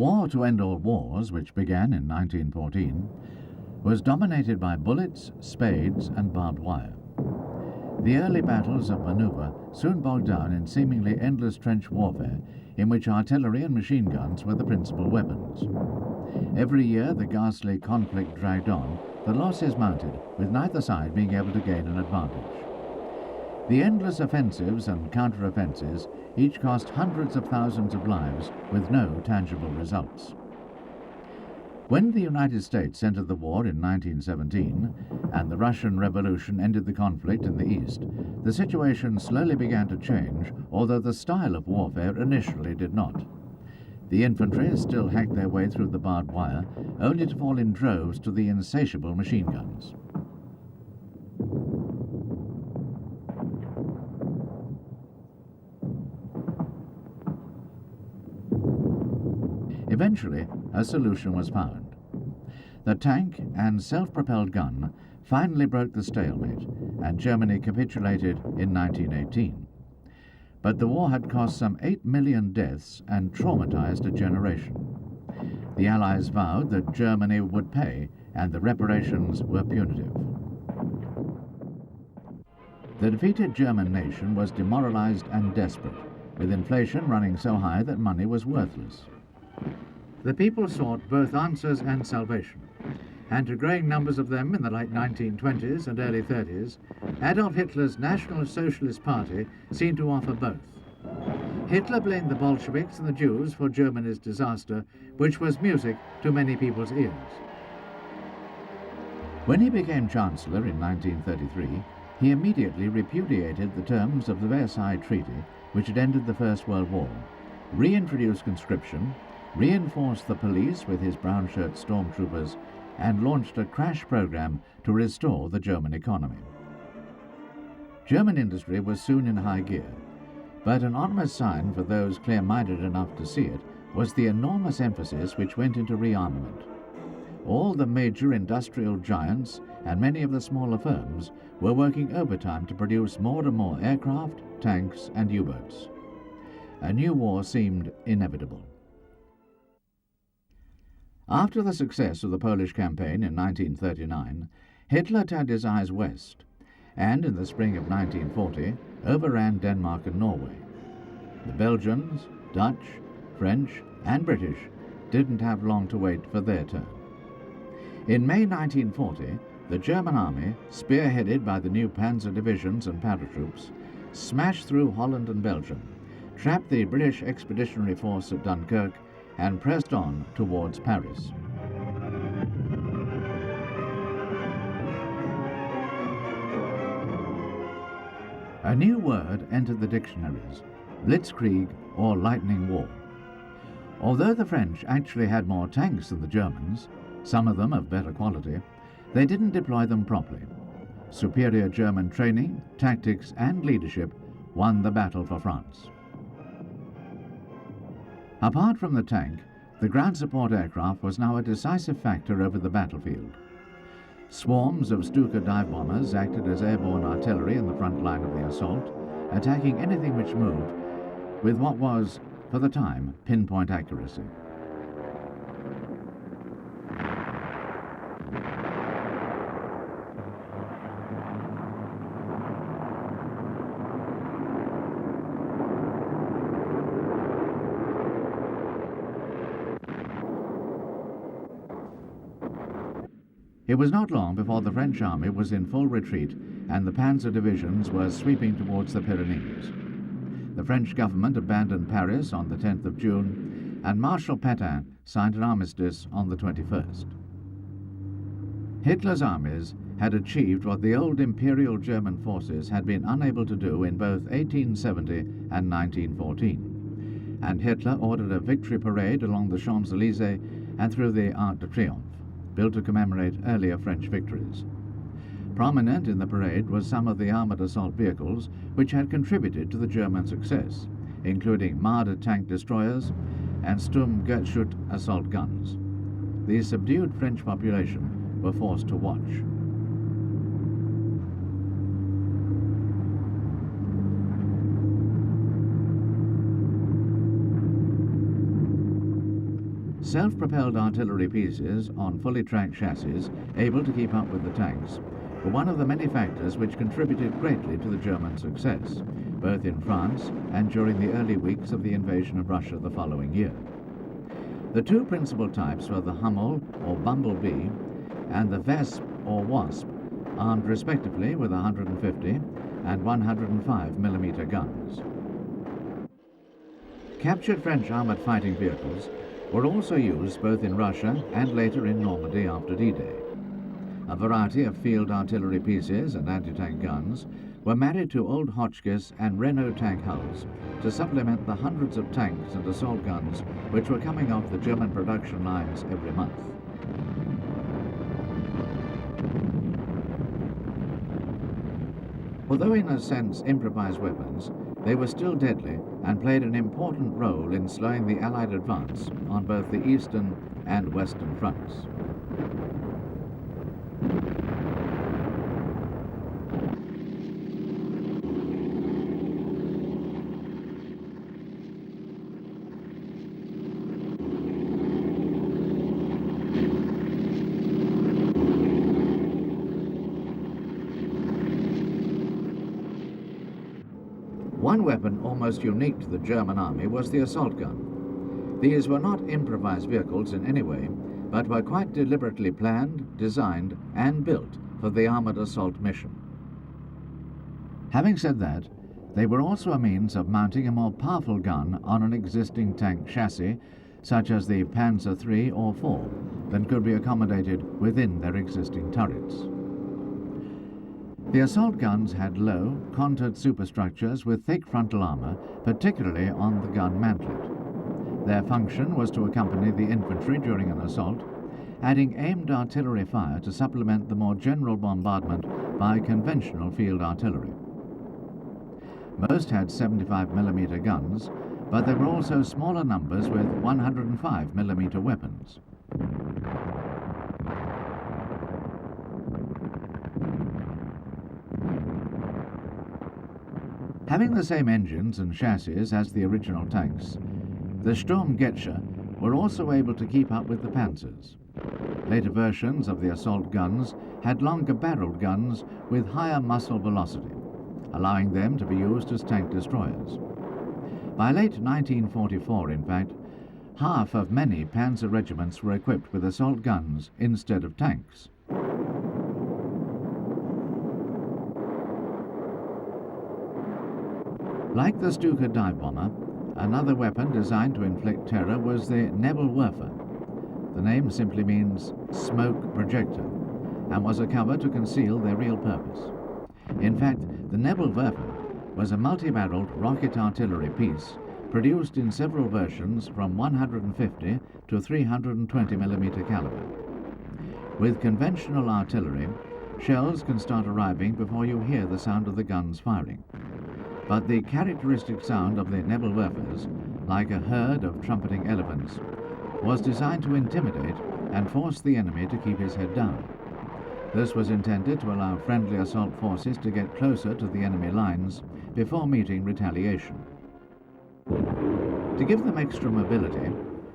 war to end all wars, which began in 1914, was dominated by bullets, spades, and barbed wire. The early battles of maneuver soon bogged down in seemingly endless trench warfare, in which artillery and machine guns were the principal weapons. Every year the ghastly conflict dragged on, the losses mounted, with neither side being able to gain an advantage. The endless offensives and counter-offensives each cost hundreds of thousands of lives with no tangible results. When the United States entered the war in 1917 and the Russian Revolution ended the conflict in the East, the situation slowly began to change, although the style of warfare initially did not. The infantry still hacked their way through the barbed wire, only to fall in droves to the insatiable machine guns. Eventually, a solution was found. The tank and self-propelled gun finally broke the stalemate, and Germany capitulated in 1918. But the war had cost some 8 million deaths and traumatized a generation. The Allies vowed that Germany would pay, and the reparations were punitive. The defeated German nation was demoralized and desperate, with inflation running so high that money was worthless. The people sought both answers and salvation, and to growing numbers of them in the late 1920s and early 30s, Adolf Hitler's National Socialist Party seemed to offer both. Hitler blamed the Bolsheviks and the Jews for Germany's disaster, which was music to many people's ears. When he became Chancellor in 1933, he immediately repudiated the terms of the Versailles Treaty, which had ended the First World War, reintroduced conscription, reinforced the police with his brown-shirt stormtroopers, and launched a crash program to restore the German economy. German industry was soon in high gear, but an ominous sign for those clear-minded enough to see it was the enormous emphasis which went into rearmament. All the major industrial giants and many of the smaller firms were working overtime to produce more and more aircraft, tanks, and U-boats. A new war seemed inevitable. After the success of the Polish campaign in 1939, Hitler turned his eyes west, and in the spring of 1940 overran Denmark and Norway. The Belgians, Dutch, French, and British didn't have long to wait for their turn. In May 1940, the German army, spearheaded by the new panzer divisions and paratroops, smashed through Holland and Belgium, trapped the British Expeditionary Force at Dunkirk, and pressed on towards Paris. A new word entered the dictionaries: Blitzkrieg, or lightning war. Although the French actually had more tanks than the Germans, some of them of better quality, they didn't deploy them properly. Superior German training, tactics, and leadership won the battle for France. Apart from the tank, the ground support aircraft was now a decisive factor over the battlefield. Swarms of Stuka dive bombers acted as airborne artillery in the front line of the assault, attacking anything which moved with what was, for the time, pinpoint accuracy. It was not long before the French army was in full retreat and the panzer divisions were sweeping towards the Pyrenees. The French government abandoned Paris on the 10th of June, and Marshal Pétain signed an armistice on the 21st. Hitler's armies had achieved what the old Imperial German forces had been unable to do in both 1870 and 1914, and Hitler ordered a victory parade along the Champs-Élysées and through the Arc de Triomphe, built to commemorate earlier French victories. Prominent in the parade was some of the armored assault vehicles which had contributed to the German success, including Marder tank destroyers and Sturmgeschütz assault guns. The subdued French population were forced to watch. Self-propelled artillery pieces on fully tracked chassis, able to keep up with the tanks, were one of the many factors which contributed greatly to the German success, both in France and during the early weeks of the invasion of Russia the following year. The two principal types were the Hummel, or Bumblebee, and the Wesp, or Wasp, armed respectively with 150 and 105 mm guns. Captured French armoured fighting vehicles were also used both in Russia and later in Normandy after D-Day. A variety of field artillery pieces and anti-tank guns were married to old Hotchkiss and Renault tank hulls to supplement the hundreds of tanks and assault guns which were coming off the German production lines every month. Although in a sense improvised weapons, they were still deadly and played an important role in slowing the Allied advance on both the eastern and western fronts. One weapon almost unique to the German army was the assault gun. These were not improvised vehicles in any way, but were quite deliberately planned, designed, and built for the armoured assault mission. Having said that, they were also a means of mounting a more powerful gun on an existing tank chassis, such as the Panzer III or IV, than could be accommodated within their existing turrets. The assault guns had low, contoured superstructures with thick frontal armour, particularly on the gun mantlet. Their function was to accompany the infantry during an assault, adding aimed artillery fire to supplement the more general bombardment by conventional field artillery. Most had 75 mm guns, but there were also smaller numbers with 105 mm weapons. Having the same engines and chassis as the original tanks, the Sturmgeschütze were also able to keep up with the Panzers. Later versions of the assault guns had longer barreled guns with higher muzzle velocity, allowing them to be used as tank destroyers. By late 1944, in fact, half of many Panzer regiments were equipped with assault guns instead of tanks. Like the Stuka dive bomber, another weapon designed to inflict terror was the Nebelwerfer. The name simply means smoke projector and was a cover to conceal their real purpose. In fact, the Nebelwerfer was a multi-barreled rocket artillery piece produced in several versions from 150 to 320 mm caliber. With conventional artillery, shells can start arriving before you hear the sound of the guns firing. But the characteristic sound of the Nebelwerfers, like a herd of trumpeting elephants, was designed to intimidate and force the enemy to keep his head down. This was intended to allow friendly assault forces to get closer to the enemy lines before meeting retaliation. To give them extra mobility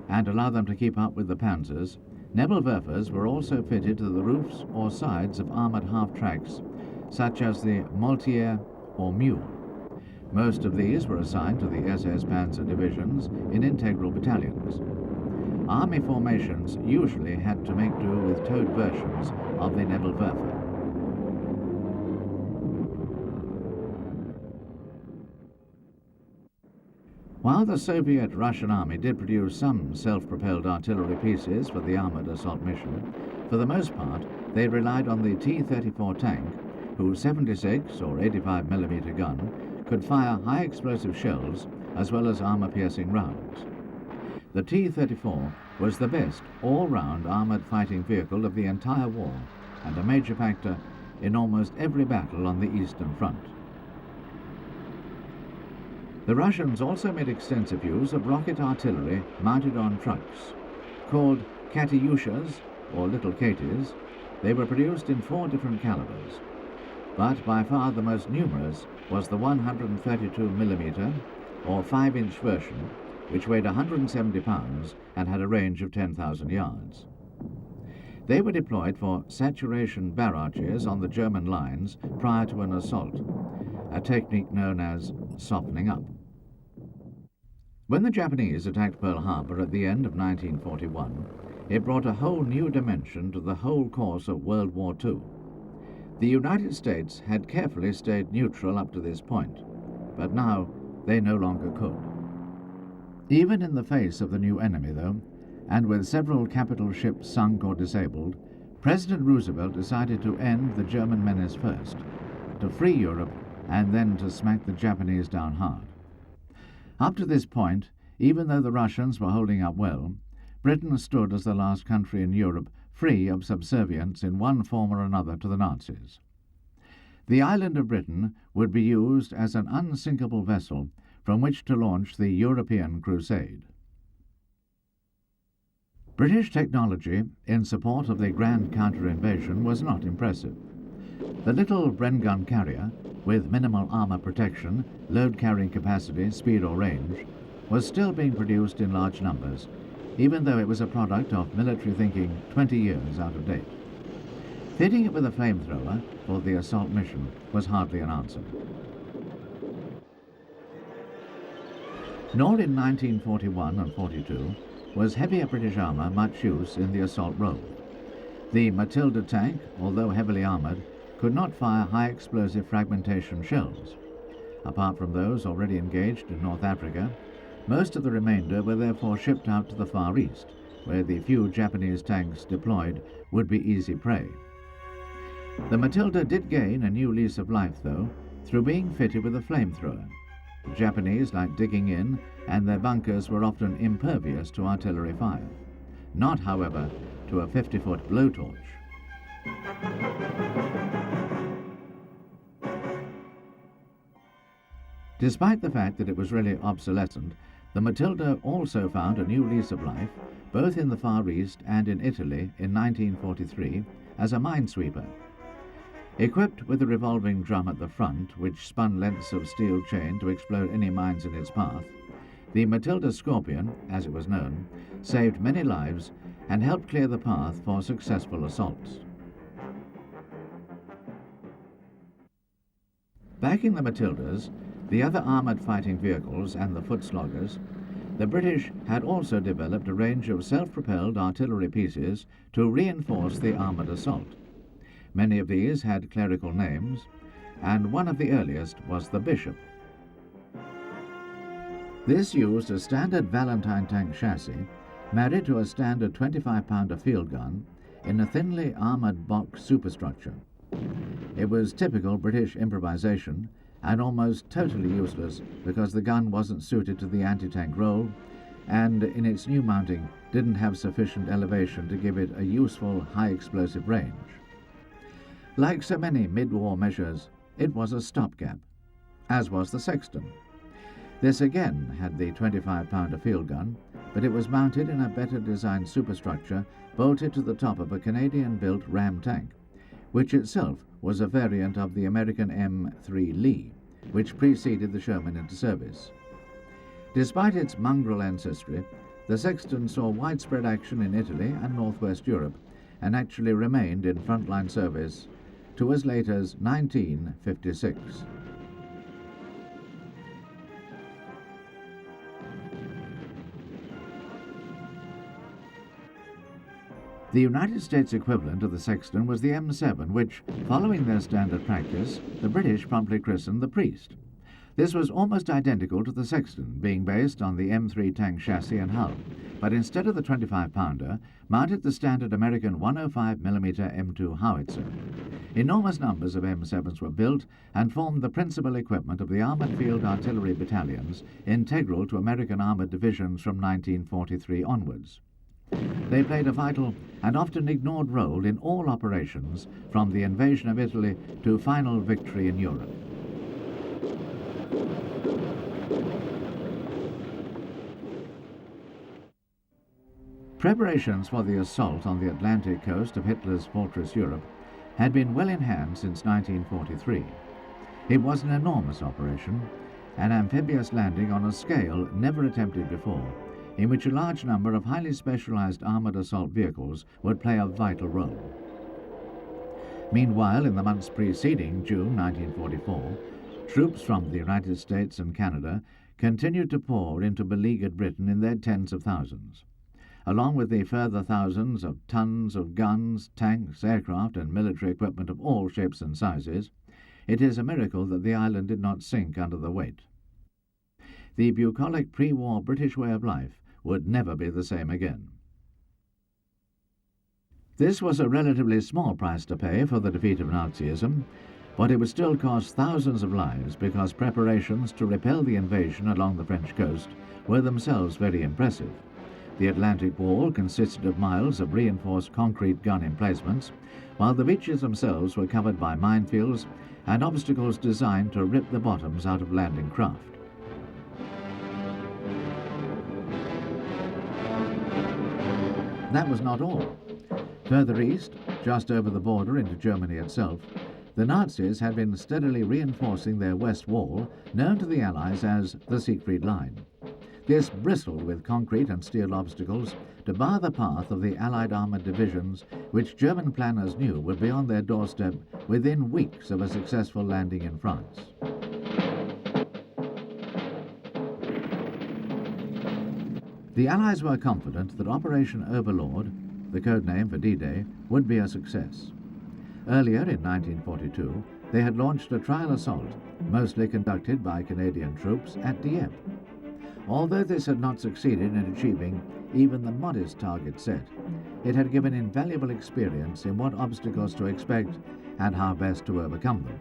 and allow them to keep up with the Panzers, Nebelwerfers were also fitted to the roofs or sides of armoured half-tracks, such as the Moltier or Mule. Most of these were assigned to the SS Panzer divisions in integral battalions. Army formations usually had to make do with towed versions of the Nebelwerfer. While the Soviet-Russian army did produce some self-propelled artillery pieces for the armoured assault mission, for the most part they relied on the T-34 tank, whose 76 or 85 mm gun could fire high explosive shells as well as armour-piercing rounds. The T-34 was the best all-round armoured fighting vehicle of the entire war and a major factor in almost every battle on the Eastern Front. The Russians also made extensive use of rocket artillery mounted on trucks. Called Katyushas, or Little Katies, they were produced in 4 different calibers, but by far the most numerous was the 132 mm or 5-inch version, which weighed 170 pounds and had a range of 10,000 yards. They were deployed for saturation barrages on the German lines prior to an assault, a technique known as softening up. When the Japanese attacked Pearl Harbor at the end of 1941, it brought a whole new dimension to the whole course of World War II. The United States had carefully stayed neutral up to this point, but now they no longer could. Even in the face of the new enemy, though, and with several capital ships sunk or disabled, President Roosevelt decided to end the German menace first, to free Europe, and then to smack the Japanese down hard. Up to this point, even though the Russians were holding up well, Britain stood as the last country in Europe free of subservience in one form or another to the Nazis. The island of Britain would be used as an unsinkable vessel from which to launch the European crusade. British technology in support of the grand counter-invasion was not impressive. The little Bren gun carrier, with minimal armour protection, load-carrying capacity, speed or range, was still being produced in large numbers, even though it was a product of military thinking 20 years out of date. Fitting it with a flamethrower for the assault mission was hardly an answer. Nor in 1941 and 42 was heavier British armour much use in the assault role. The Matilda tank, although heavily armoured, could not fire high-explosive fragmentation shells. Apart from those already engaged in North Africa, most of the remainder were therefore shipped out to the Far East, where the few Japanese tanks deployed would be easy prey. The Matilda did gain a new lease of life, though, through being fitted with a flamethrower. The Japanese liked digging in, and their bunkers were often impervious to artillery fire. Not, however, to a 50-foot blowtorch. Despite the fact that it was really obsolescent, the Matilda also found a new lease of life, both in the Far East and in Italy in 1943, as a minesweeper. Equipped with a revolving drum at the front, which spun lengths of steel chain to explode any mines in its path, the Matilda Scorpion, as it was known, saved many lives and helped clear the path for successful assaults. Backing the Matildas, the other armoured fighting vehicles and the foot sloggers, the British had also developed a range of self-propelled artillery pieces to reinforce the armoured assault. Many of these had clerical names, and one of the earliest was the Bishop. This used a standard Valentine tank chassis married to a standard 25-pounder field gun in a thinly armoured box superstructure. It was typical British improvisation and almost totally useless because the gun wasn't suited to the anti-tank role and in its new mounting didn't have sufficient elevation to give it a useful high-explosive range. Like so many mid-war measures, it was a stopgap, as was the Sexton. This again had the 25-pounder field gun, but it was mounted in a better designed superstructure bolted to the top of a Canadian-built Ram tank, which itself was a variant of the American M3 Lee, which preceded the Sherman into service. Despite its mongrel ancestry, the Sexton saw widespread action in Italy and northwest Europe and actually remained in frontline service to as late as 1956. The United States equivalent of the Sexton was the M7, which, following their standard practice, the British promptly christened the Priest. This was almost identical to the Sexton, being based on the M3 tank chassis and hull, but instead of the 25-pounder, mounted the standard American 105mm M2 howitzer. Enormous numbers of M7s were built and formed the principal equipment of the Armored Field Artillery battalions, integral to American armored divisions from 1943 onwards. They played a vital and often ignored role in all operations, from the invasion of Italy to final victory in Europe. Preparations for the assault on the Atlantic coast of Hitler's fortress Europe had been well in hand since 1943. It was an enormous operation, an amphibious landing on a scale never attempted before, in which a large number of highly specialized armored assault vehicles would play a vital role. Meanwhile, in the months preceding June 1944, troops from the United States and Canada continued to pour into beleaguered Britain in their tens of thousands. Along with the further thousands of tons of guns, tanks, aircraft and military equipment of all shapes and sizes, it is a miracle that the island did not sink under the weight. The bucolic pre-war British way of life would never be the same again. This was a relatively small price to pay for the defeat of Nazism, but it would still cost thousands of lives because preparations to repel the invasion along the French coast were themselves very impressive. The Atlantic Wall consisted of miles of reinforced concrete gun emplacements, while the beaches themselves were covered by minefields and obstacles designed to rip the bottoms out of landing craft. That was not all. Further east, just over the border into Germany itself, the Nazis had been steadily reinforcing their west wall, known to the Allies as the Siegfried Line. This bristled with concrete and steel obstacles to bar the path of the Allied armoured divisions, which German planners knew would be on their doorstep within weeks of a successful landing in France. The Allies were confident that Operation Overlord, the code name for D-Day, would be a success. Earlier in 1942, they had launched a trial assault, mostly conducted by Canadian troops, at Dieppe. Although this had not succeeded in achieving even the modest target set, it had given invaluable experience in what obstacles to expect and how best to overcome them.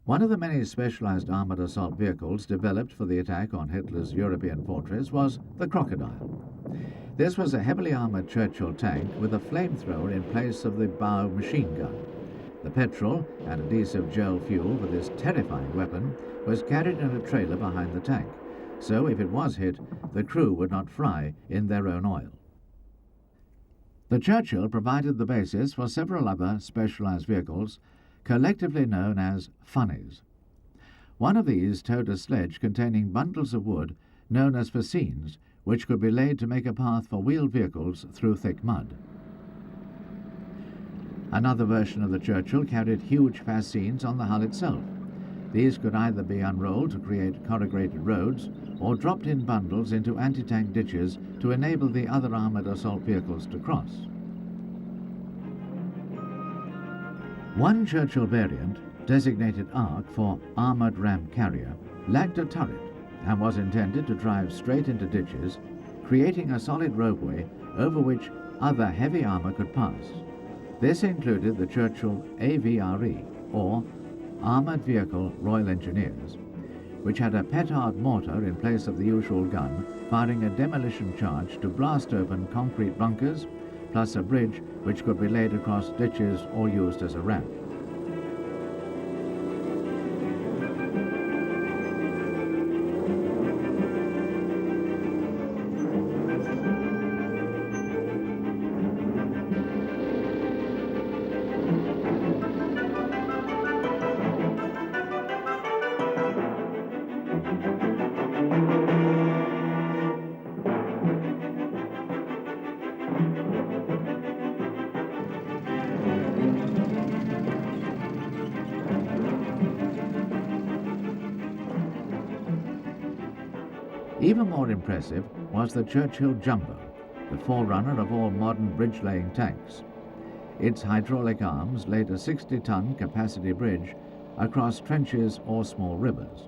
One of the many specialized armored assault vehicles developed for the attack on Hitler's European fortress was the Crocodile. This was a heavily armored Churchill tank with a flamethrower in place of the bow machine gun. The petrol and adhesive gel fuel for this terrifying weapon was carried in a trailer behind the tank, so if it was hit, the crew would not fry in their own oil. The Churchill provided the basis for several other specialized vehicles, collectively known as funnies. One of these towed a sledge containing bundles of wood known as fascines, which could be laid to make a path for wheeled vehicles through thick mud. Another version of the Churchill carried huge fascines on the hull itself. These could either be unrolled to create corrugated roads or dropped in bundles into anti-tank ditches to enable the other armoured assault vehicles to cross. One Churchill variant, designated ARC for Armoured Ram Carrier, lacked a turret and was intended to drive straight into ditches, creating a solid roadway over which other heavy armour could pass. This included the Churchill AVRE, or Armoured Vehicle Royal Engineers, which had a petard mortar in place of the usual gun, firing a demolition charge to blast open concrete bunkers, plus a bridge which could be laid across ditches or used as a ramp. Even more impressive was the Churchill Jumbo, the forerunner of all modern bridge-laying tanks. Its hydraulic arms laid a 60-ton capacity bridge across trenches or small rivers.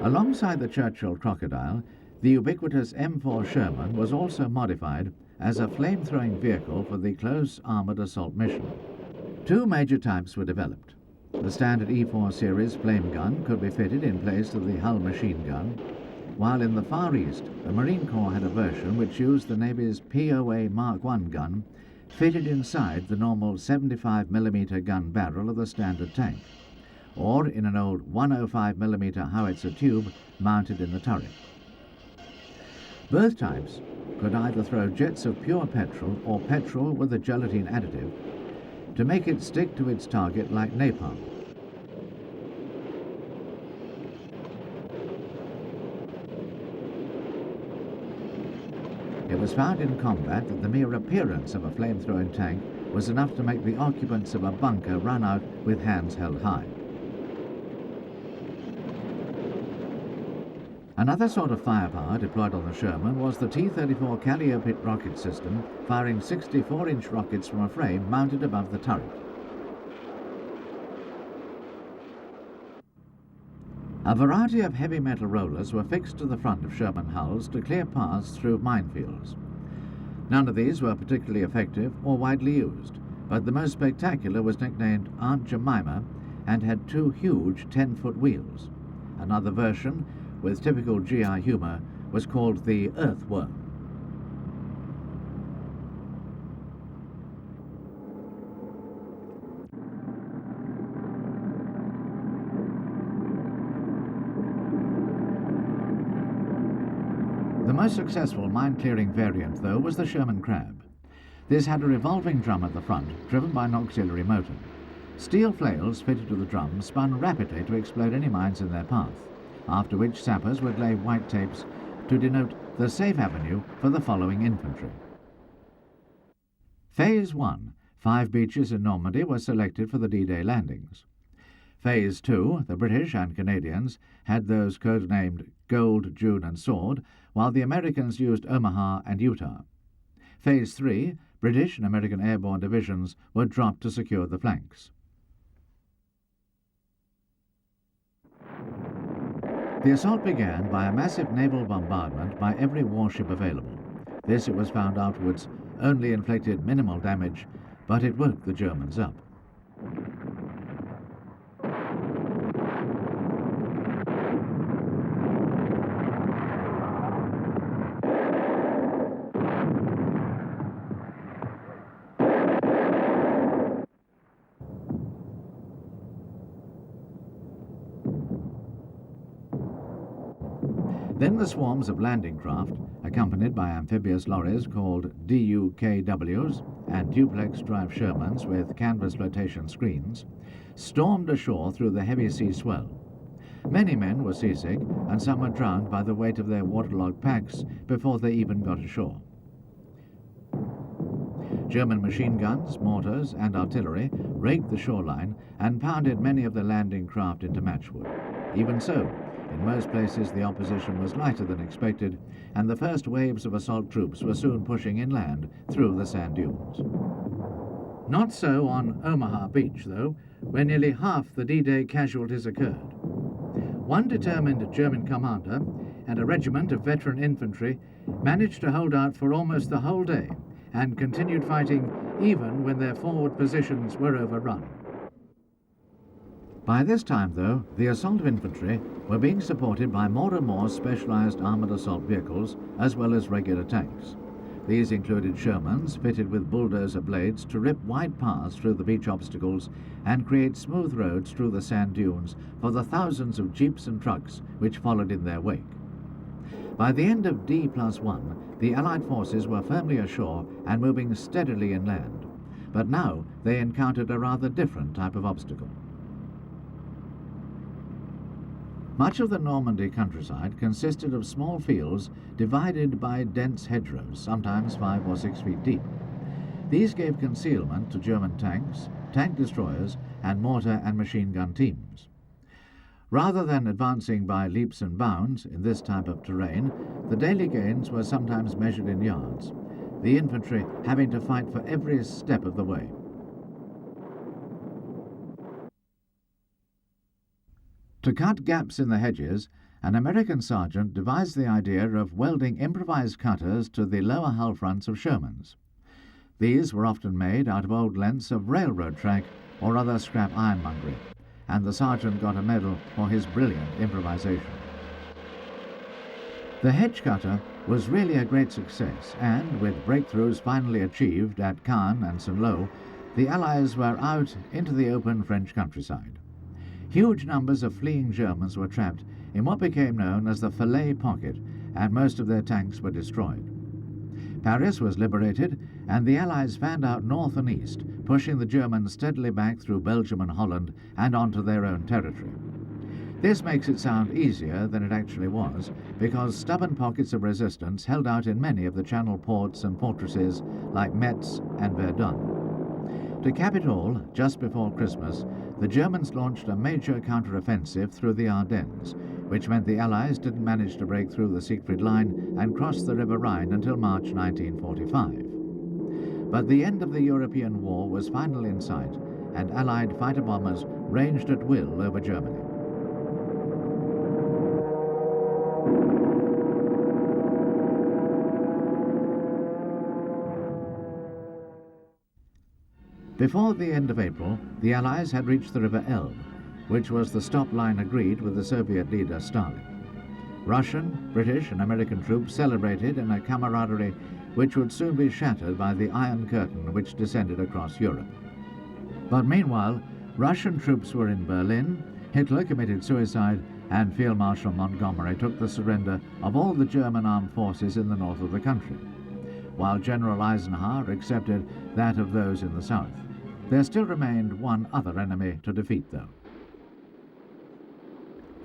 Alongside the Churchill Crocodile, the ubiquitous M4 Sherman was also modified as a flame-throwing vehicle for the close armoured assault mission. Two major types were developed. The standard E4 series flame gun could be fitted in place of the hull machine gun, while in the Far East, the Marine Corps had a version which used the Navy's POA Mark I gun fitted inside the normal 75mm gun barrel of the standard tank, or in an old 105mm howitzer tube mounted in the turret. Both types could either throw jets of pure petrol or petrol with a gelatin additive to make it stick to its target like napalm. It was found in combat that the mere appearance of a flame-throwing tank was enough to make the occupants of a bunker run out with hands held high. Another sort of firepower deployed on the Sherman was the T-34 Calliope rocket system, firing 64-inch rockets from a frame mounted above the turret. A variety of heavy metal rollers were fixed to the front of Sherman hulls to clear paths through minefields. None of these were particularly effective or widely used, but the most spectacular was nicknamed Aunt Jemima and had two huge 10-foot wheels. Another version, with typical GI humour, was called the Earthworm. The most successful mine-clearing variant, though, was the Sherman Crab. This had a revolving drum at the front, driven by an auxiliary motor. Steel flails fitted to the drum spun rapidly to explode any mines in their path, after which sappers would lay white tapes to denote the safe avenue for the following infantry. Phase 1, 5 beaches in Normandy were selected for the D-Day landings. Phase 2, the British and Canadians had those codenamed Gold, June and Sword, while the Americans used Omaha and Utah. Phase 3, British and American airborne divisions were dropped to secure the flanks. The assault began by a massive naval bombardment by every warship available. This, it was found afterwards, only inflicted minimal damage, but it woke the Germans up. Then the swarms of landing craft, accompanied by amphibious lorries called DUKWs and duplex-drive Shermans with canvas flotation screens, stormed ashore through the heavy sea swell. Many men were seasick, and some were drowned by the weight of their waterlogged packs before they even got ashore. German machine guns, mortars, and artillery raked the shoreline and pounded many of the landing craft into matchwood. Even so, in most places the opposition was lighter than expected, and the first waves of assault troops were soon pushing inland through the sand dunes. Not so on Omaha Beach, though, where nearly half the D-Day casualties occurred. One determined German commander and a regiment of veteran infantry managed to hold out for almost the whole day and continued fighting even when their forward positions were overrun. By this time, though, the assault infantry were being supported by more and more specialized armored assault vehicles as well as regular tanks. These included Shermans fitted with bulldozer blades to rip wide paths through the beach obstacles and create smooth roads through the sand dunes for the thousands of jeeps and trucks which followed in their wake. By the end of D+1, the Allied forces were firmly ashore and moving steadily inland. But now they encountered a rather different type of obstacle. Much of the Normandy countryside consisted of small fields divided by dense hedgerows, sometimes 5 or 6 feet deep. These gave concealment to German tanks, tank destroyers, and mortar and machine gun teams. Rather than advancing by leaps and bounds in this type of terrain, the daily gains were sometimes measured in yards, the infantry having to fight for every step of the way. To cut gaps in the hedges, an American sergeant devised the idea of welding improvised cutters to the lower hull fronts of Shermans. These were often made out of old lengths of railroad track or other scrap ironmongery, and the sergeant got a medal for his brilliant improvisation. The hedge cutter was really a great success, and with breakthroughs finally achieved at Caen and Saint-Lô, the Allies were out into the open French countryside. Huge numbers of fleeing Germans were trapped in what became known as the Falaise Pocket, and most of their tanks were destroyed. Paris was liberated, and the Allies fanned out north and east, pushing the Germans steadily back through Belgium and Holland and onto their own territory. This makes it sound easier than it actually was, because stubborn pockets of resistance held out in many of the Channel ports and fortresses like Metz and Verdun. To cap it all, just before Christmas, the Germans launched a major counter-offensive through the Ardennes, which meant the Allies didn't manage to break through the Siegfried Line and cross the River Rhine until March 1945. But the end of the European war was finally in sight, and Allied fighter bombers ranged at will over Germany. Before the end of April, the Allies had reached the River Elbe, which was the stop line agreed with the Soviet leader Stalin. Russian, British and American troops celebrated in a camaraderie which would soon be shattered by the Iron Curtain which descended across Europe. But meanwhile, Russian troops were in Berlin, Hitler committed suicide, and Field Marshal Montgomery took the surrender of all the German armed forces in the north of the country, while General Eisenhower accepted that of those in the south. There still remained one other enemy to defeat, though.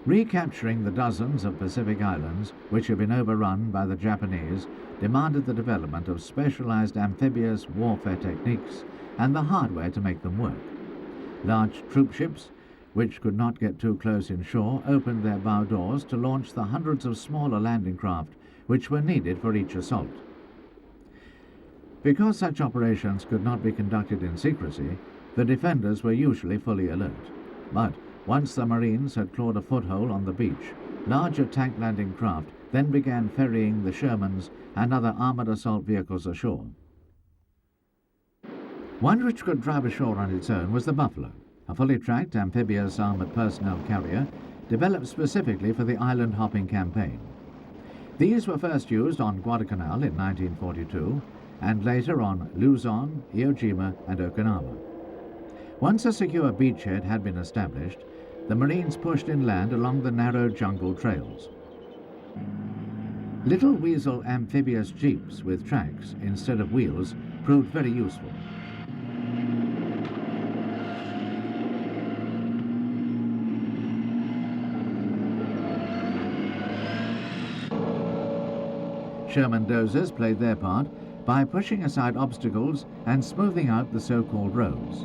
Recapturing the dozens of Pacific islands which had been overrun by the Japanese demanded the development of specialized amphibious warfare techniques and the hardware to make them work. Large troop ships, which could not get too close inshore, opened their bow doors to launch the hundreds of smaller landing craft which were needed for each assault. Because such operations could not be conducted in secrecy, the defenders were usually fully alert. But once the Marines had clawed a foothold on the beach, larger tank landing craft then began ferrying the Shermans and other armored assault vehicles ashore. One which could drive ashore on its own was the Buffalo, a fully tracked amphibious armored personnel carrier developed specifically for the island-hopping campaign. These were first used on Guadalcanal in 1942, and later on Luzon, Iwo Jima and Okinawa. Once a secure beachhead had been established, the Marines pushed inland along the narrow jungle trails. Little Weasel amphibious jeeps with tracks instead of wheels proved very useful. Sherman dozers played their part by pushing aside obstacles and smoothing out the so-called roads.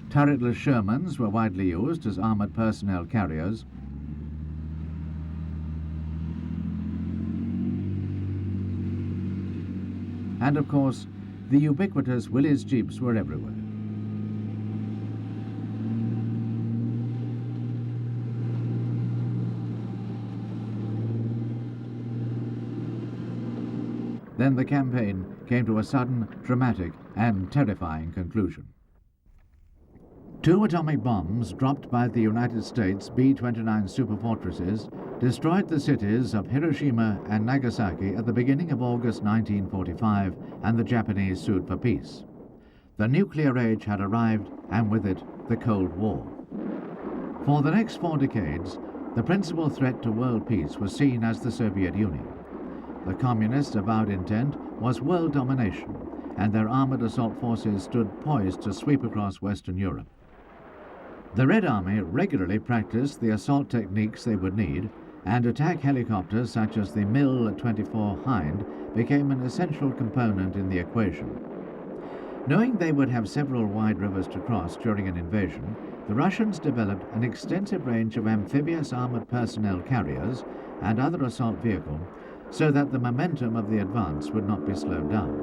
Turretless Shermans were widely used as armored personnel carriers. And of course, the ubiquitous Willys jeeps were everywhere. Then the campaign came to a sudden, dramatic and terrifying conclusion. 2 atomic bombs dropped by the United States B-29 superfortresses destroyed the cities of Hiroshima and Nagasaki at the beginning of August 1945, and the Japanese sued for peace. The nuclear age had arrived, and with it, the Cold War. For the next 4 decades, the principal threat to world peace was seen as the Soviet Union. The communists' avowed intent was world domination, and their armored assault forces stood poised to sweep across Western Europe. The Red Army regularly practiced the assault techniques they would need, and attack helicopters such as the Mil-24 Hind became an essential component in the equation. Knowing they would have several wide rivers to cross during an invasion, the Russians developed an extensive range of amphibious armored personnel carriers and other assault vehicles so that the momentum of the advance would not be slowed down.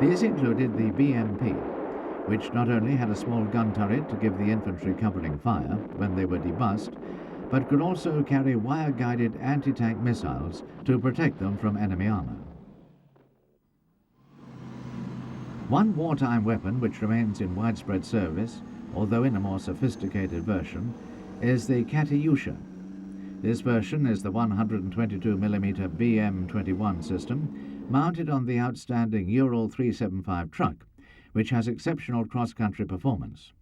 These included the BMP, which not only had a small gun turret to give the infantry covering fire when they were debussed, but could also carry wire-guided anti-tank missiles to protect them from enemy armor. One wartime weapon which remains in widespread service, although in a more sophisticated version, is the Katyusha. This version is the 122mm BM-21 system mounted on the outstanding Ural 375 truck, which has exceptional cross-country performance.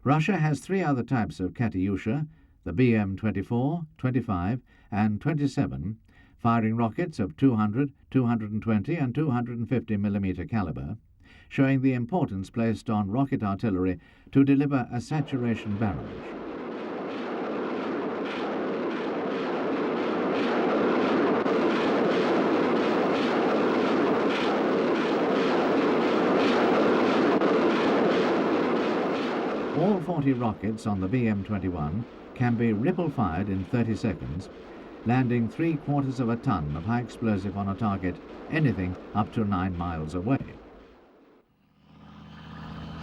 Russia has three other types of Katyusha, the BM-24, 25 and 27, firing rockets of 200, 220 and 250mm caliber, showing the importance placed on rocket artillery to deliver a saturation barrage. All 40 rockets on the BM-21 can be ripple-fired in 30 seconds, landing 3/4 of a ton of high explosive on a target anything up to 9 miles away.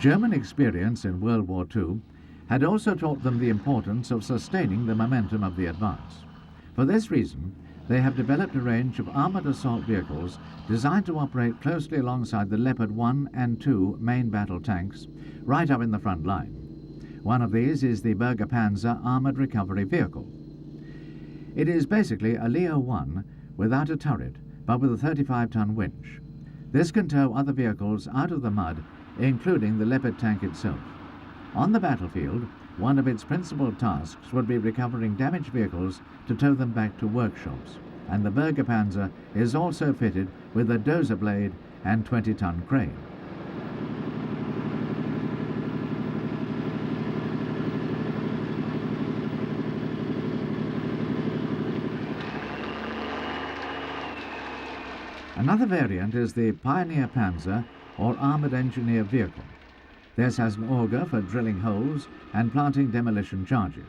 German experience in World War II had also taught them the importance of sustaining the momentum of the advance. For this reason, they have developed a range of armoured assault vehicles designed to operate closely alongside the Leopard 1 and 2 main battle tanks, right up in the front line. One of these is the Panzer Armoured Recovery Vehicle. It is basically a Leo 1 without a turret, but with a 35-ton winch. This can tow other vehicles out of the mud, including the Leopard tank itself. On the battlefield, one of its principal tasks would be recovering damaged vehicles to tow them back to workshops, and the Panzer is also fitted with a dozer blade and 20-ton crane. Another variant is the Pioneer Panzer, or Armoured Engineer Vehicle. This has an auger for drilling holes and planting demolition charges.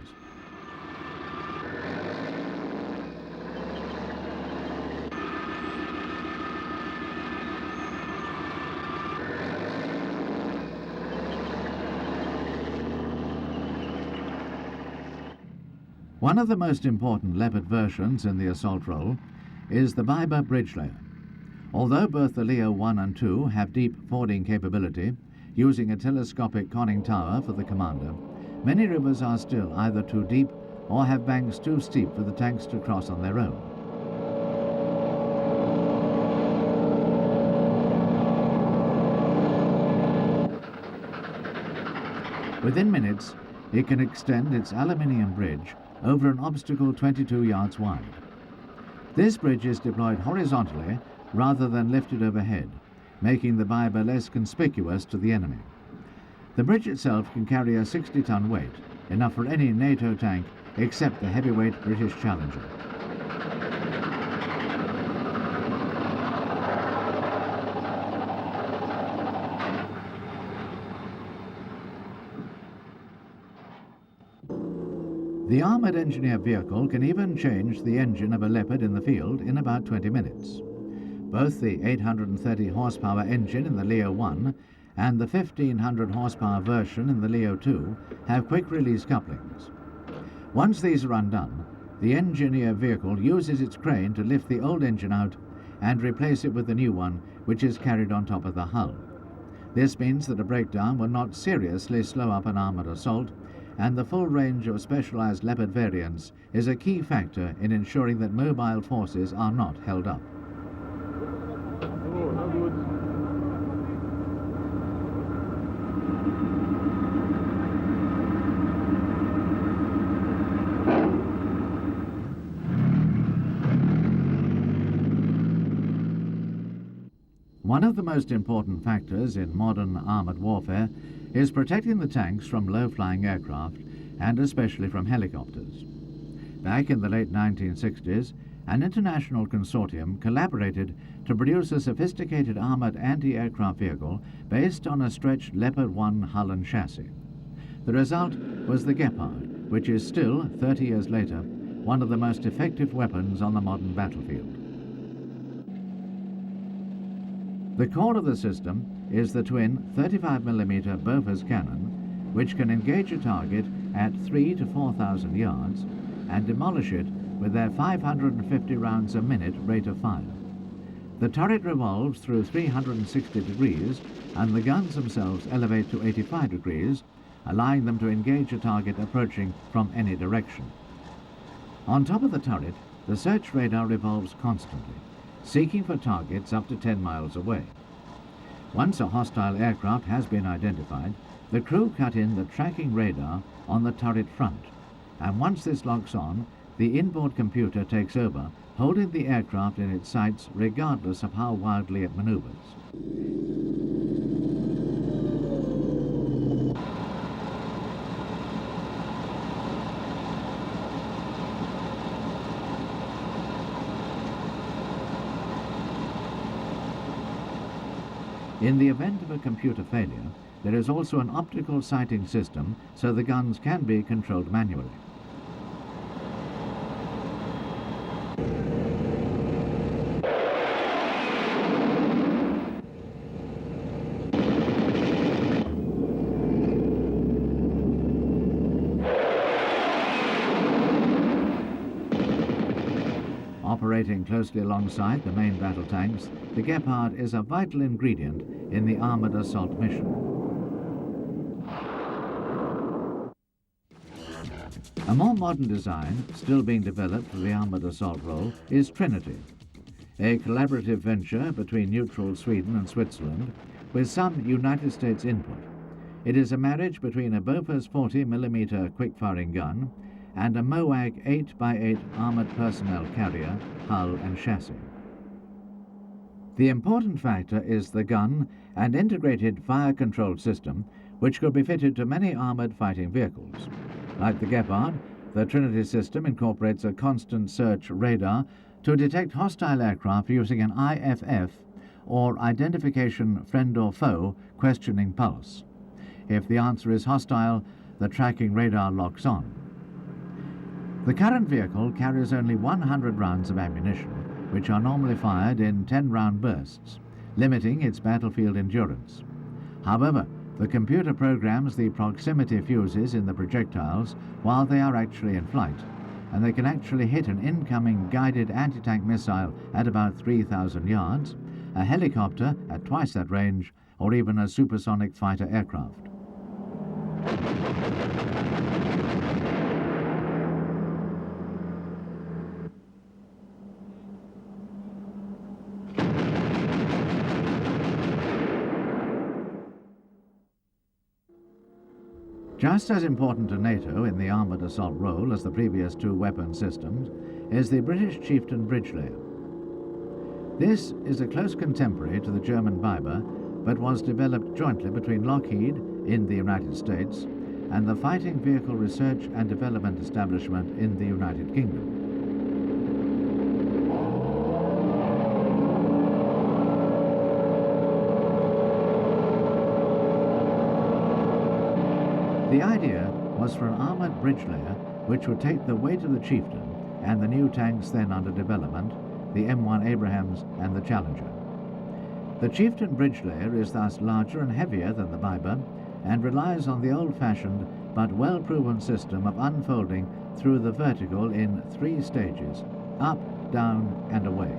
One of the most important Leopard versions in the assault role is the Biber bridge layer. Although both the Leo 1 and 2 have deep fording capability, using a telescopic conning tower for the commander, many rivers are still either too deep or have banks too steep for the tanks to cross on their own. Within minutes, it can extend its aluminium bridge over an obstacle 22 yards wide. This bridge is deployed horizontally rather than lifted overhead, making the Biber less conspicuous to the enemy. The bridge itself can carry a 60-ton weight, enough for any NATO tank except the heavyweight British Challenger. The Armoured Engineer Vehicle can even change the engine of a Leopard in the field in about 20 minutes. Both the 830 horsepower engine in the Leo 1 and the 1500 horsepower version in the Leo 2 have quick-release couplings. Once these are undone, the engineer vehicle uses its crane to lift the old engine out and replace it with the new one, which is carried on top of the hull. This means that a breakdown will not seriously slow up an armoured assault, and the full range of specialised Leopard variants is a key factor in ensuring that mobile forces are not held up. One of the most important factors in modern armoured warfare is protecting the tanks from low-flying aircraft and especially from helicopters. Back in the late 1960s, an international consortium collaborated to produce a sophisticated armoured anti-aircraft vehicle based on a stretched Leopard 1 hull and chassis. The result was the Gepard, which is still, 30 years later, one of the most effective weapons on the modern battlefield. The core of the system is the twin 35mm Bofors cannon, which can engage a target at 3,000 to 4,000 yards and demolish it with their 550 rounds a minute rate of fire. The turret revolves through 360 degrees, and the guns themselves elevate to 85 degrees, allowing them to engage a target approaching from any direction. On top of the turret, the search radar revolves constantly, seeking for targets up to 10 miles away. Once a hostile aircraft has been identified, the crew cut in the tracking radar on the turret front, and once this locks on, the inboard computer takes over, holding the aircraft in its sights regardless of how wildly it maneuvers. In the event of a computer failure, there is also an optical sighting system so the guns can be controlled manually. Operating closely alongside the main battle tanks, the Gepard is a vital ingredient in the armoured assault mission. A more modern design, still being developed for the armoured assault role, is Trinity, a collaborative venture between neutral Sweden and Switzerland with some United States input. It is a marriage between a Bofors 40mm quick-firing gun and a MOAG 8x8 armoured personnel carrier, hull and chassis. The important factor is the gun and integrated fire-control system, which could be fitted to many armoured fighting vehicles. Like the Gepard, the Trinity system incorporates a constant search radar to detect hostile aircraft using an IFF, or Identification Friend or Foe Questioning Pulse. If the answer is hostile, the tracking radar locks on. The current vehicle carries only 100 rounds of ammunition, which are normally fired in 10-round bursts, limiting its battlefield endurance. However, the computer programs the proximity fuses in the projectiles while they are actually in flight, and they can actually hit an incoming guided anti-tank missile at about 3,000 yards, a helicopter at twice that range, or even a supersonic fighter aircraft. Just as important to NATO in the armoured assault role as the previous two weapon systems is the British Chieftain bridge layer. This is a close contemporary to the German Biber, but was developed jointly between Lockheed in the United States and the Fighting Vehicle Research and Development Establishment in the United Kingdom. The idea was for an armoured bridge layer which would take the weight of the Chieftain and the new tanks then under development, the M1 Abrams and the Challenger. The Chieftain bridge layer is thus larger and heavier than the Biber and relies on the old-fashioned but well-proven system of unfolding through the vertical in 3 stages, up, down and away.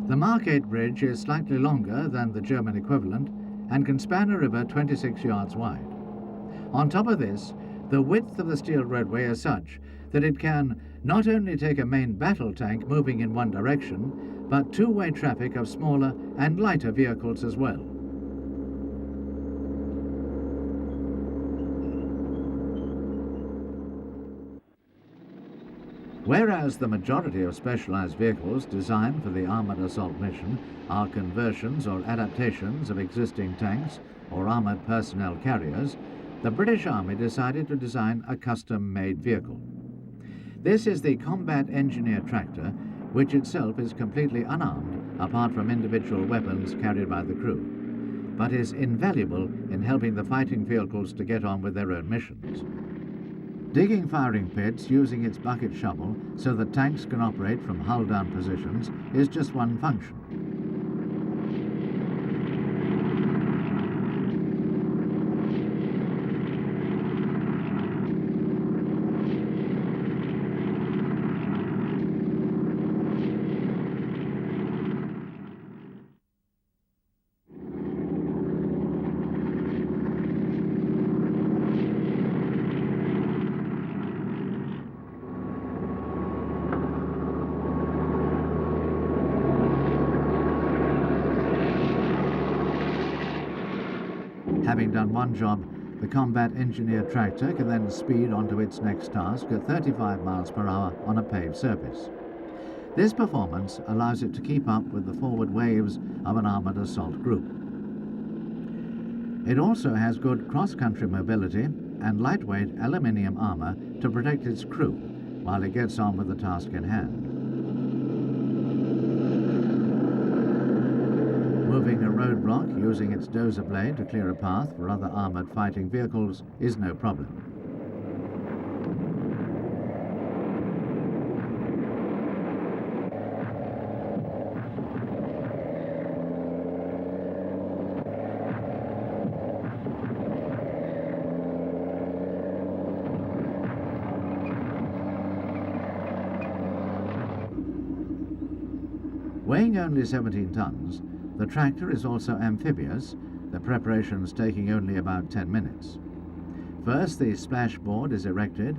The Mark 8 bridge is slightly longer than the German equivalent and can span a river 26 yards wide. On top of this, the width of the steel roadway is such that it can not only take a main battle tank moving in one direction, but two-way traffic of smaller and lighter vehicles as well. Whereas the majority of specialized vehicles designed for the armored assault mission are conversions or adaptations of existing tanks or armored personnel carriers, the British Army decided to design a custom-made vehicle. This is the Combat Engineer Tractor, which itself is completely unarmed apart from individual weapons carried by the crew, but is invaluable in helping the fighting vehicles to get on with their own missions. Digging firing pits using its bucket shovel so that tanks can operate from hull-down positions is just one function. Having done one job, the combat engineer tractor can then speed onto its next task at 35 miles per hour on a paved surface. This performance allows it to keep up with the forward waves of an armoured assault group. It also has good cross-country mobility and lightweight aluminium armour to protect its crew while it gets on with the task in hand. Moving a roadblock using its dozer blade to clear a path for other armoured fighting vehicles is no problem. Weighing only 17 tons, the tractor is also amphibious, the preparations taking only about 10 minutes. First, the splashboard is erected,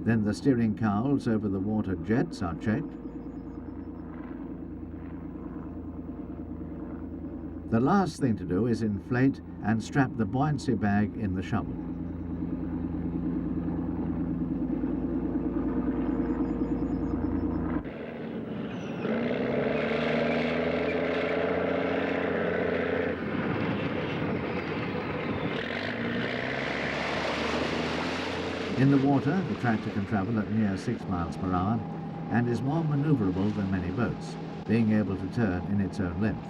then the steering cowls over the water jets are checked. The last thing to do is inflate and strap the buoyancy bag in the shovel. In the water, the tractor can travel at near 6 miles per hour and is more manoeuvrable than many boats, being able to turn in its own length.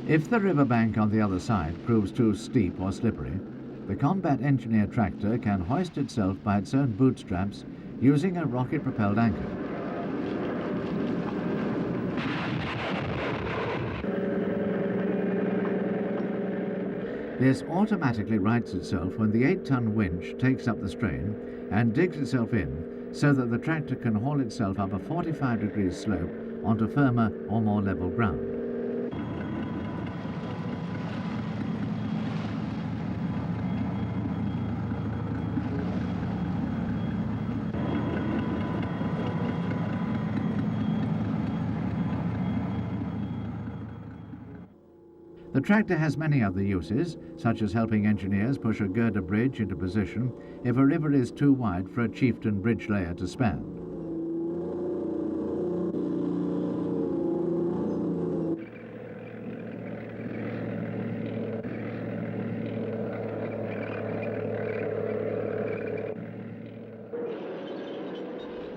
If the riverbank on the other side proves too steep or slippery, the combat engineer tractor can hoist itself by its own bootstraps using a rocket-propelled anchor. This automatically rights itself when the 8-ton winch takes up the strain and digs itself in so that the tractor can haul itself up a 45-degree slope onto firmer or more level ground. The tractor has many other uses, such as helping engineers push a girder bridge into position if a river is too wide for a chieftain bridge layer to span.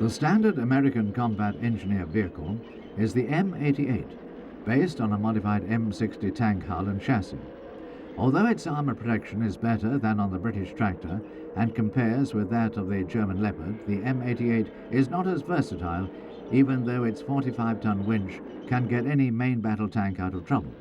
The standard American combat engineer vehicle is the M88, based on a modified M60 tank hull and chassis. Although its armour protection is better than on the British tractor and compares with that of the German Leopard, the M88 is not as versatile, even though its 45-ton winch can get any main battle tank out of trouble.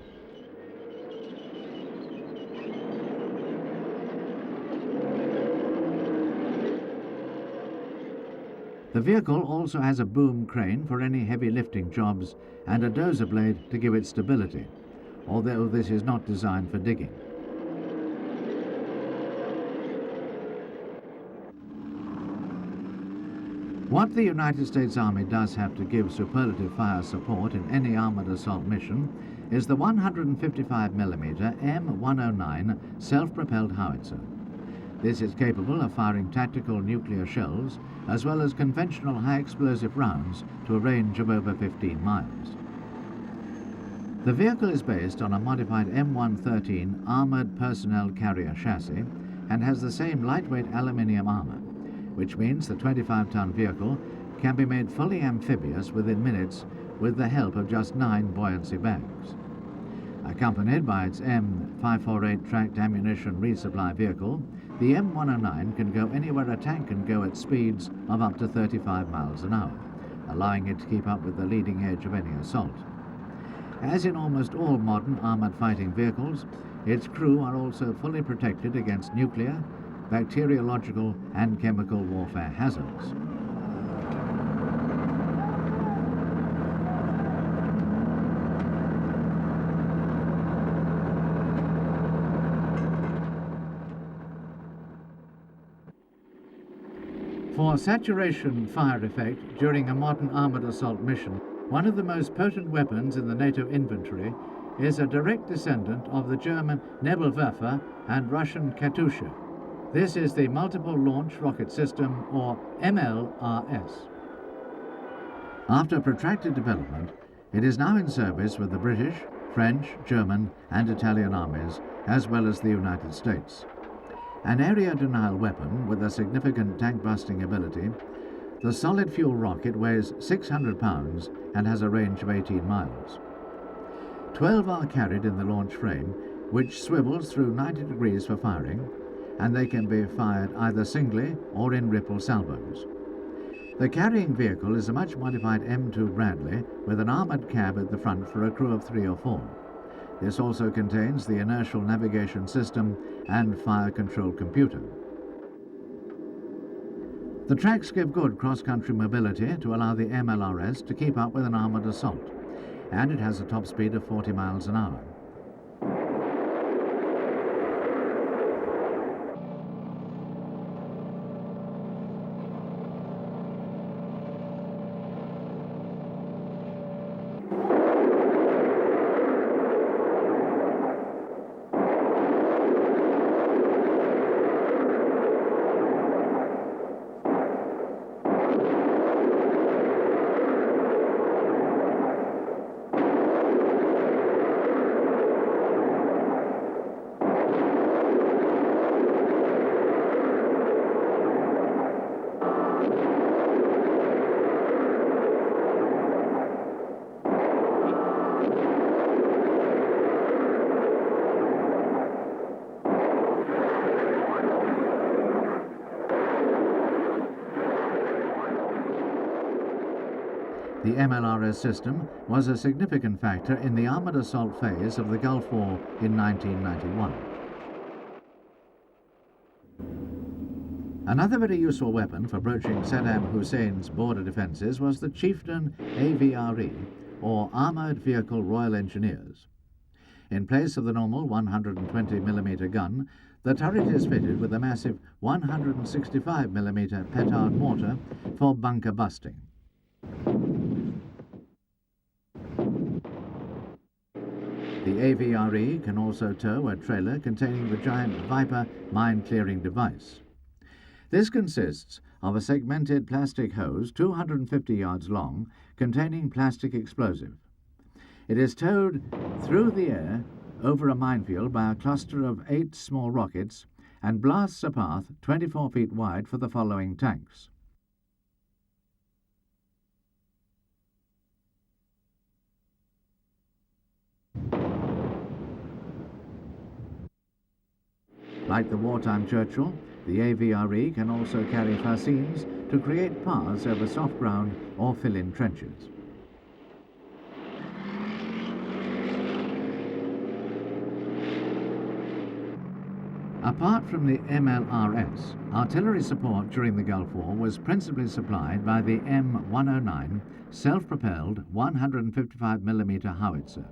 The vehicle also has a boom crane for any heavy lifting jobs and a dozer blade to give it stability, although this is not designed for digging. What the United States Army does have to give superlative fire support in any armored assault mission is the 155mm M109 self-propelled howitzer. This is capable of firing tactical nuclear shells as well as conventional high-explosive rounds to a range of over 15 miles. The vehicle is based on a modified M113 armoured personnel carrier chassis and has the same lightweight aluminium armour, which means the 25-ton vehicle can be made fully amphibious within minutes with the help of just 9 buoyancy bags. Accompanied by its M548 tracked ammunition resupply vehicle, the M109 can go anywhere a tank can go at speeds of up to 35 miles an hour, allowing it to keep up with the leading edge of any assault. As in almost all modern armoured fighting vehicles, its crew are also fully protected against nuclear, bacteriological and chemical warfare hazards. For saturation fire effect during a modern armoured assault mission, one of the most potent weapons in the NATO inventory is a direct descendant of the German Nebelwerfer and Russian Katyusha. This is the Multiple Launch Rocket System, or MLRS. After protracted development, it is now in service with the British, French, German and Italian armies, as well as the United States. An area denial weapon with a significant tank-busting ability, the solid fuel rocket weighs 600 pounds and has a range of 18 miles. 12 are carried in the launch frame, which swivels through 90 degrees for firing, and they can be fired either singly or in ripple salvos. The carrying vehicle is a much modified M2 Bradley with an armoured cab at the front for a crew of 3 or 4. This also contains the inertial navigation system and fire control computer. The tracks give good cross-country mobility to allow the MLRS to keep up with an armoured assault, and it has a top speed of 40 miles an hour. The MLRS system was a significant factor in the armoured assault phase of the Gulf War in 1991. Another very useful weapon for broaching Saddam Hussein's border defences was the Chieftain AVRE, or Armoured Vehicle Royal Engineers. In place of the normal 120mm gun, the turret is fitted with a massive 165mm petard mortar for bunker busting. The AVRE can also tow a trailer containing the giant Viper mine-clearing device. This consists of a segmented plastic hose 250 yards long containing plastic explosive. It is towed through the air over a minefield by a cluster of 8 small rockets and blasts a path 24 feet wide for the following tanks. Like the wartime Churchill, the AVRE can also carry fascines to create paths over soft ground or fill-in trenches. Apart from the MLRS, artillery support during the Gulf War was principally supplied by the M109 self-propelled 155mm howitzer.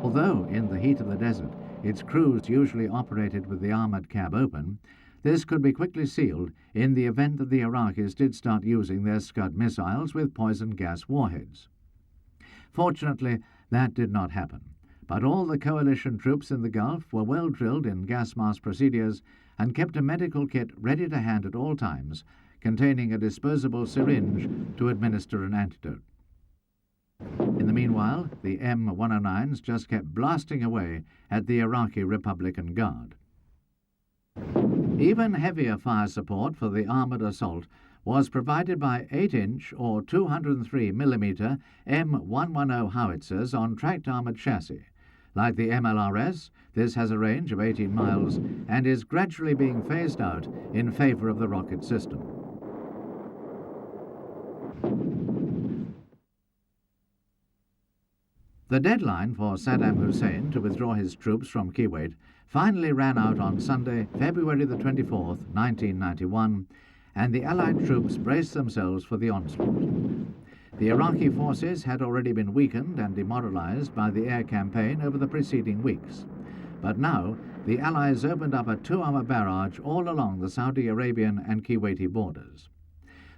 Although in the heat of the desert its crews usually operated with the armoured cab open, this could be quickly sealed in the event that the Iraqis did start using their Scud missiles with poison gas warheads. Fortunately, that did not happen, but all the coalition troops in the Gulf were well drilled in gas mask procedures and kept a medical kit ready to hand at all times, containing a disposable syringe to administer an antidote. In the meanwhile, the M109s just kept blasting away at the Iraqi Republican Guard. Even heavier fire support for the armoured assault was provided by 8-inch or 203mm M110 howitzers on tracked armoured chassis. Like the MLRS, this has a range of 18 miles and is gradually being phased out in favour of the rocket system. The deadline for Saddam Hussein to withdraw his troops from Kuwait finally ran out on Sunday, February the 24th, 1991, and the Allied troops braced themselves for the onslaught. The Iraqi forces had already been weakened and demoralized by the air campaign over the preceding weeks. But now, the Allies opened up a 2-hour barrage all along the Saudi Arabian and Kuwaiti borders.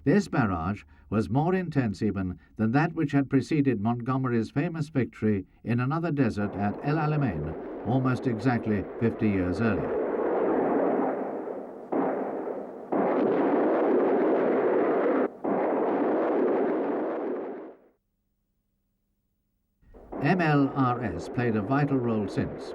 This barrage was more intense even than that which had preceded Montgomery's famous victory in another desert at El Alamein almost exactly 50 years earlier. MLRS played a vital role since.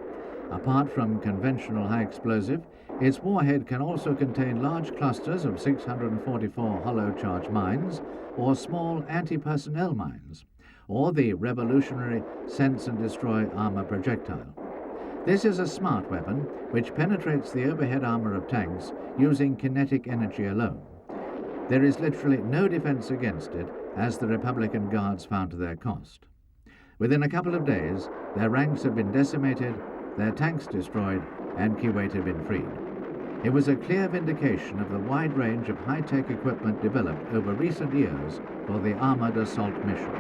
Apart from conventional high explosive, its warhead can also contain large clusters of 644 hollow charge mines or small anti-personnel mines, or the revolutionary sense and destroy armor projectile. This is a smart weapon which penetrates the overhead armor of tanks using kinetic energy alone. There is literally no defense against it, as the Republican Guards found to their cost. Within a couple of days, their ranks had been decimated, their tanks destroyed, and Kuwait had been freed. It was a clear vindication of the wide range of high-tech equipment developed over recent years for the armored assault mission.